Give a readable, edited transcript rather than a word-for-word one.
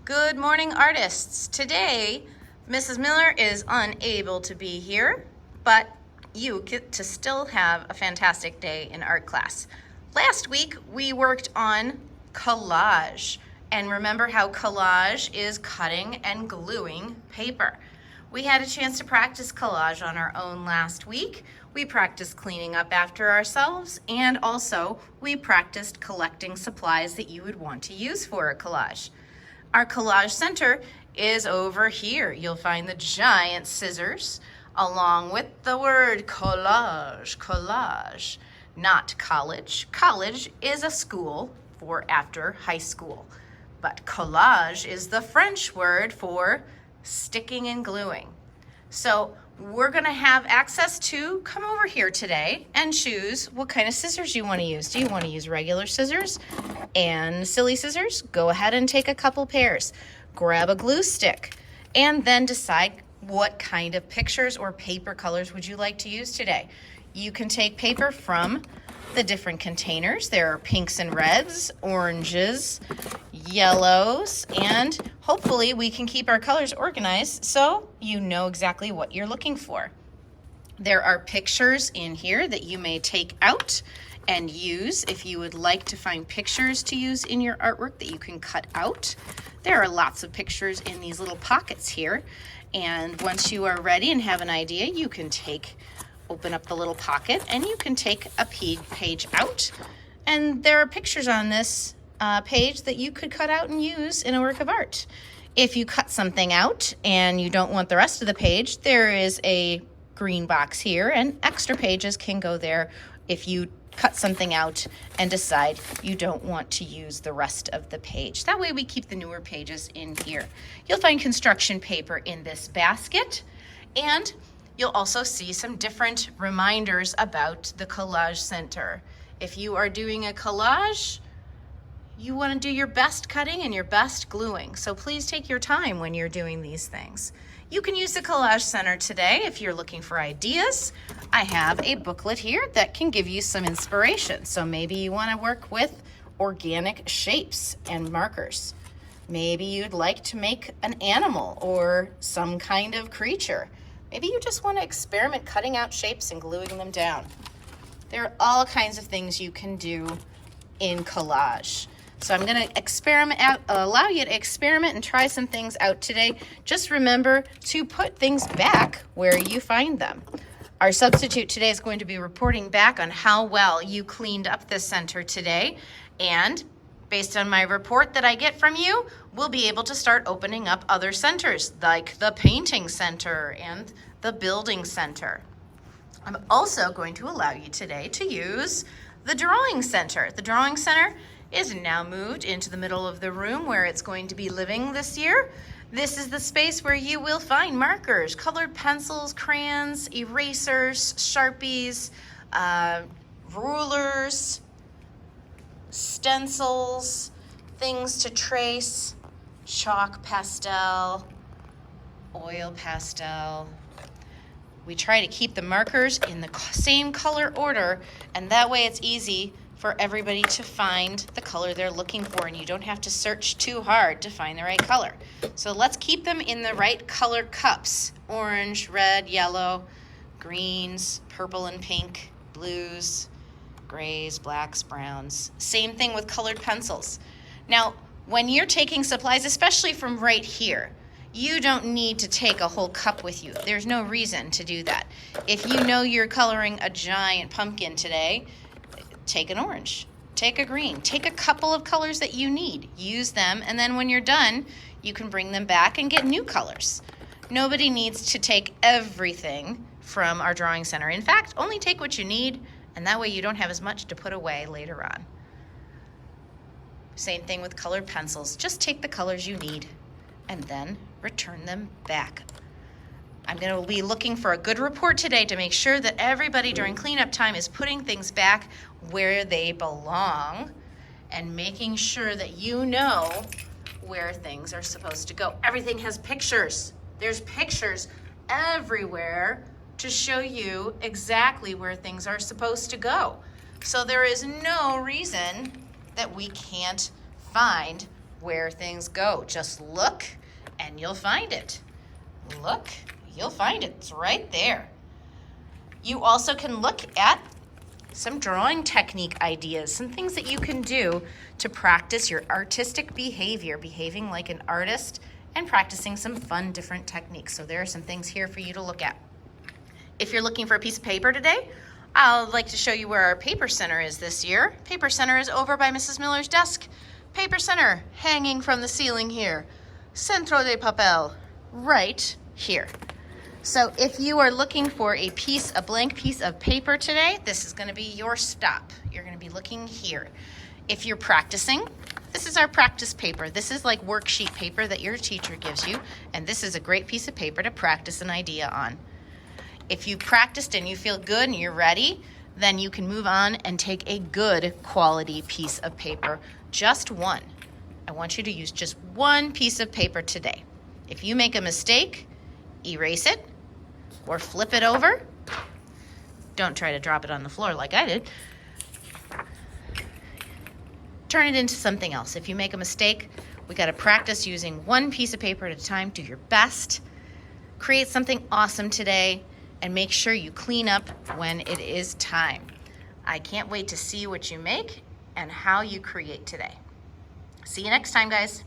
Good morning, artists. Today, Mrs. Miller is unable to be here, but you get to still have a fantastic day in art class. Last week, we worked on collage. And remember how collage is cutting and gluing paper. We had a chance to practice collage on our own last week. We practiced cleaning up after ourselves, and also we practiced collecting supplies that you would want to use for a collage. Our collage center is over here. You'll find the giant scissors along with the word collage, collage, not college. College is a school for after high school, but collage is the French word for sticking and gluing. So we're gonna have access to come over here today and choose what kind of scissors you wanna use. Do you wanna use regular scissors and silly scissors? Go ahead and take a couple pairs. Grab a glue stick and then decide what kind of pictures or paper colors would you like to use today. You can take paper from the different containers. There are pinks and reds, oranges, yellows, and hopefully we can keep our colors organized so you know exactly what you're looking for. There are pictures in here that you may take out and use if you would like to find pictures to use in your artwork that you can cut out. There are lots of pictures in these little pockets here, and once you are ready and have an idea, you can open up the little pocket and you can take a page out, and there are pictures on this page that you could cut out and use in a work of art. If you cut something out and you don't want the rest of the page, there is a green box here and extra pages can go there if you cut something out and decide you don't want to use the rest of the page. That way we keep the newer pages in here. You'll find construction paper in this basket, and you'll also see some different reminders about the Collage Center. If you are doing a collage, you want to do your best cutting and your best gluing. So please take your time when you're doing these things. You can use the Collage Center today if you're looking for ideas. I have a booklet here that can give you some inspiration. So maybe you want to work with organic shapes and markers. Maybe you'd like to make an animal or some kind of creature. Maybe you just want to experiment cutting out shapes and gluing them down. There are all kinds of things you can do in collage. So I'm going to allow you to experiment and try some things out today. Just remember to put things back where you find them. Our substitute today is going to be reporting back on how well you cleaned up this center today, and based on my report that I get from you, we'll be able to start opening up other centers like the painting center and the building center. I'm also going to allow you today to use the drawing center. The drawing center is now moved into the middle of the room where it's going to be living this year. This is the space where you will find markers, colored pencils, crayons, erasers, Sharpies, rulers, stencils, things to trace, chalk pastel, oil pastel. We try to keep the markers in the same color order, and that way it's easy for everybody to find the color they're looking for, and you don't have to search too hard to find the right color. So let's keep them in the right color cups: orange, red, yellow, greens, purple and pink, blues, grays, blacks, browns. Same thing with colored pencils. Now, when you're taking supplies, especially from right here, you don't need to take a whole cup with you. There's no reason to do that. If you know you're coloring a giant pumpkin today, take an orange, take a green, take a couple of colors that you need, use them, and then when you're done, you can bring them back and get new colors. Nobody needs to take everything from our drawing center. In fact, only take what you need, and that way you don't have as much to put away later on. Same thing with colored pencils. Just take the colors you need and then return them back. I'm going to be looking for a good report today to make sure that everybody during cleanup time is putting things back where they belong and making sure that you know where things are supposed to go. Everything has pictures. There's pictures everywhere to show you exactly where things are supposed to go. So there is no reason that we can't find where things go. Just look and you'll find it. Look, you'll find it. It's right there. You also can look at some drawing technique ideas, some things that you can do to practice your artistic behavior, behaving like an artist and practicing some fun different techniques. So there are some things here for you to look at. If you're looking for a piece of paper today, I'd like to show you where our paper center is this year. Paper center is over by Mrs. Miller's desk. Paper center hanging from the ceiling here. Centro de papel, right here. So if you are looking for a blank piece of paper today, this is going to be your stop. You're going to be looking here. If you're practicing, this is our practice paper. This is like worksheet paper that your teacher gives you, and this is a great piece of paper to practice an idea on. If you practiced and you feel good and you're ready, then you can move on and take a good quality piece of paper, just one. I want you to use just one piece of paper today. If you make a mistake, erase it or flip it over. Don't try to drop it on the floor like I did. Turn it into something else. If you make a mistake, we got to practice using one piece of paper at a time. Do your best. Create something awesome today and make sure you clean up when it is time. I can't wait to see what you make and how you create today. See you next time, guys.